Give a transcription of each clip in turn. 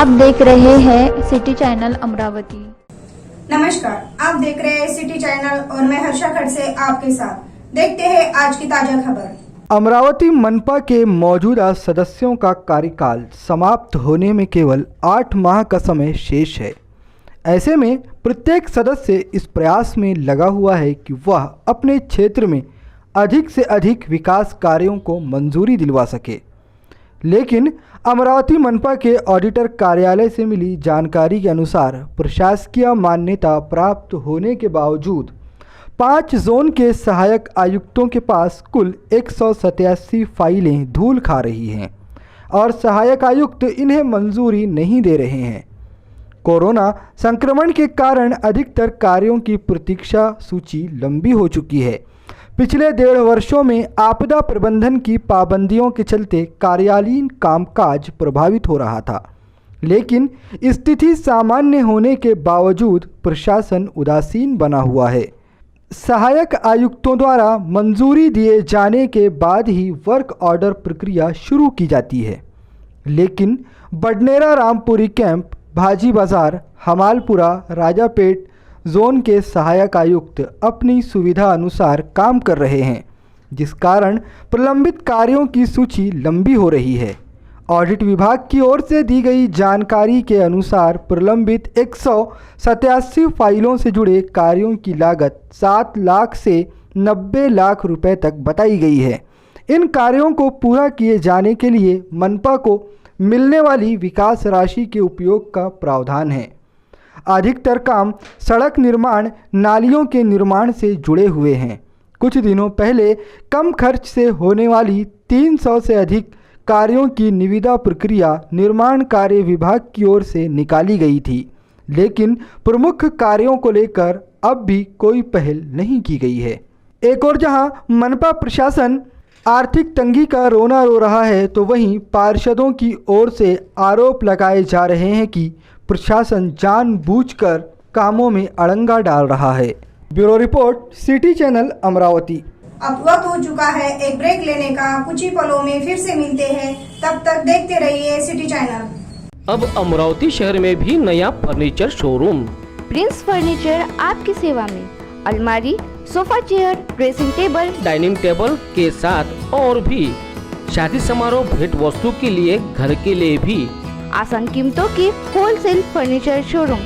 आप देख रहे हैं सिटी चैनल अमरावती। नमस्कार, आप देख रहे हैं सिटी चैनल और मैं हर्षा खड़से आपके साथ। देखते हैं आज की ताजा खबर। अमरावती मनपा के मौजूदा सदस्यों का कार्यकाल समाप्त होने में केवल 8 माह का समय शेष है। ऐसे में प्रत्येक सदस्य इस प्रयास में लगा हुआ है कि वह अपने क्षेत्र में अधिक से अधिक विकास कार्यों को मंजूरी दिलवा सके। लेकिन अमरावती मनपा के ऑडिटर कार्यालय से मिली जानकारी के अनुसार प्रशासकीय मान्यता प्राप्त होने के बावजूद 5 जोन के सहायक आयुक्तों के पास कुल 187 फाइलें धूल खा रही हैं और सहायक आयुक्त इन्हें मंजूरी नहीं दे रहे हैं। कोरोना संक्रमण के कारण अधिकतर कार्यों की प्रतीक्षा सूची लंबी हो चुकी है। पिछले 1.5 वर्षों में आपदा प्रबंधन की पाबंदियों के चलते कार्यालयीन कामकाज प्रभावित हो रहा था, लेकिन स्थिति सामान्य होने के बावजूद प्रशासन उदासीन बना हुआ है। सहायक आयुक्तों द्वारा मंजूरी दिए जाने के बाद ही वर्क ऑर्डर प्रक्रिया शुरू की जाती है, लेकिन बडनेरा रामपुरी कैंप, भाजी बाजार, हमालपुरा, राजापेट जोन के सहायक आयुक्त अपनी सुविधा अनुसार काम कर रहे हैं, जिस कारण प्रलंबित कार्यों की सूची लंबी हो रही है। ऑडिट विभाग की ओर से दी गई जानकारी के अनुसार प्रलंबित 187 फाइलों से जुड़े कार्यों की लागत 7 लाख से 90 लाख रुपए तक बताई गई है। इन कार्यों को पूरा किए जाने के लिए मनपा को मिलने वाली विकास राशि के उपयोग का प्रावधान है। अधिकतर काम सड़क निर्माण, नालियों के निर्माण से जुड़े हुए हैं। कुछ दिनों पहले कम खर्च से होने वाली 300 से अधिक कार्यों की निविदा प्रक्रिया निर्माण कार्य विभाग की ओर से निकाली गई थी, लेकिन प्रमुख कार्यों को लेकर अब भी कोई पहल नहीं की गई है। एक और जहां मनपा प्रशासन आर्थिक तंगी का रोना रो रहा है, तो वहीं पार्षदों की ओर से आरोप लगाए जा रहे हैं कि प्रशासन जानबूझकर कामों में अड़ंगा डाल रहा है। Bureau report, city channel Amravati. अब वक्त हो चुका है एक ब्रेक लेने का। कुछ ही पलों में फिर से मिलते हैं, तब तक देखते रहिए सिटी चैनल। अब अमरावती शहर में भी नया फर्नीचर शोरूम प्रिंस फर्नीचर आपकी सेवा में। अलमारी, sofa chair, dressing table, dining table के साथ और भी शादी समारोह भेंट वस्तु के लिए, घर के लिए भी आसान कीमतों की होलसेल फर्नीचर शोरूम।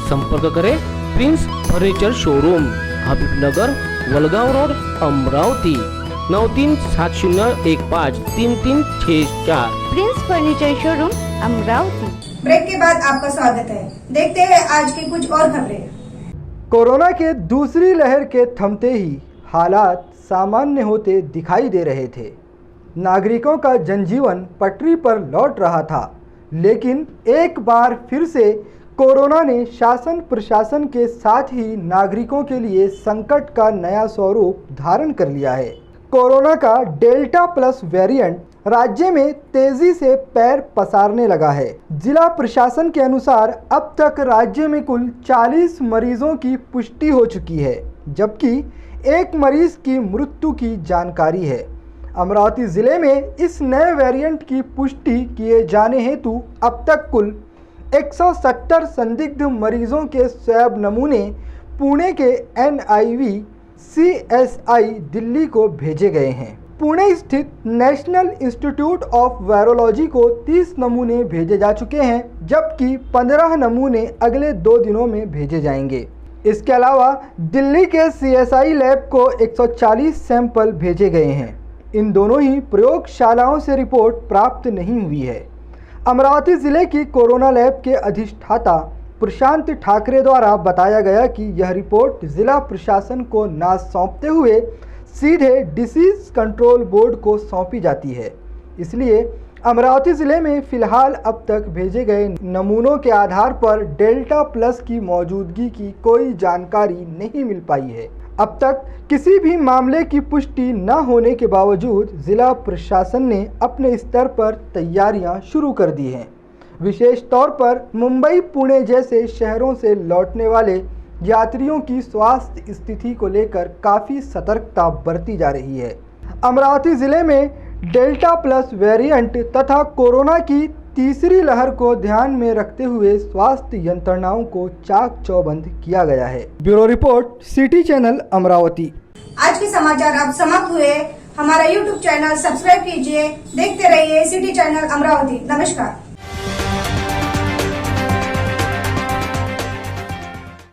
संपर्क करें Prince furniture showroom, Habibnagar, Walgaon road, Amravati 9370153364। Prince furniture showroom Amravati. Break के बाद आपका स्वागत है। देखते हैं आज की कुछ और खबरें। कोरोना के दूसरी लहर के थमते ही हालात सामान्य होते दिखाई दे रहे थे। नागरिकों का जनजीवन पटरी पर लौट रहा था, लेकिन एक बार फिर से कोरोना ने शासन प्रशासन के साथ ही नागरिकों के लिए संकट का नया स्वरूप धारण कर लिया है। कोरोना का डेल्टा प्लस वेरिएंट राज्य में तेजी से पैर पसारने लगा है। जिला प्रशासन के अनुसार अब तक राज्य में कुल 40 मरीजों की पुष्टि हो चुकी है, जबकि 1 मरीज की मृत्यु की जानकारी है। अमरावती जिले में इस नए वेरिएंट की पुष्टि किए जाने हेतु अब तक कुल 170 संदिग्ध मरीजों के स्वैब नमूने पुणे के NIV-CSI दिल्ली को भेजे गए हैं। पुणे स्थित नेशनल इंस्टीट्यूट ऑफ वायरोलॉजी को 30 नमूने भेजे जा चुके हैं, जबकि 15 नमूने अगले 2 दिनों में भेजे जाएंगे। इसके अलावा दिल्ली के CSI लैब को 140 सैंपल भेजे गए हैं। इन दोनों ही प्रयोगशालाओं से रिपोर्ट प्राप्त नहीं हुई है। अमरावती जिले की कोरोना लैब के अधिष्ठाता प्रशांत ठाकरे द्वारा बताया गया कि यह रिपोर्ट जिला प्रशासन को ना सौंपते हुए सीधे डिसीज कंट्रोल बोर्ड को सौंपी जाती है, इसलिए अमरावती जिले में फिलहाल अब तक भेजे गए नमूनों के आधार पर डेल्टा प्लस की मौजूदगी की कोई जानकारी नहीं मिल पाई है। अब तक किसी भी मामले की पुष्टि न होने के बावजूद जिला प्रशासन ने अपने स्तर पर तैयारियां शुरू कर दी हैं। विशेष तौर पर मुंबई, पुणे जैसे शहरों से लौटने वाले यात्रियों की स्वास्थ्य स्थिति को लेकर काफ़ी सतर्कता बरती जा रही है। अमरावती जिले में डेल्टा प्लस वेरिएंट तथा कोरोना की तीसरी लहर को ध्यान में रखते हुए स्वास्थ्य यंत्रणाओं को चाक चौबंद किया गया है। Bureau report, city channel Amravati. आज के समाचार अब समाप्त हुए। हमारा YouTube चैनल सब्सक्राइब कीजिए। देखते रहिए सिटी चैनल अमरावती। नमस्कार।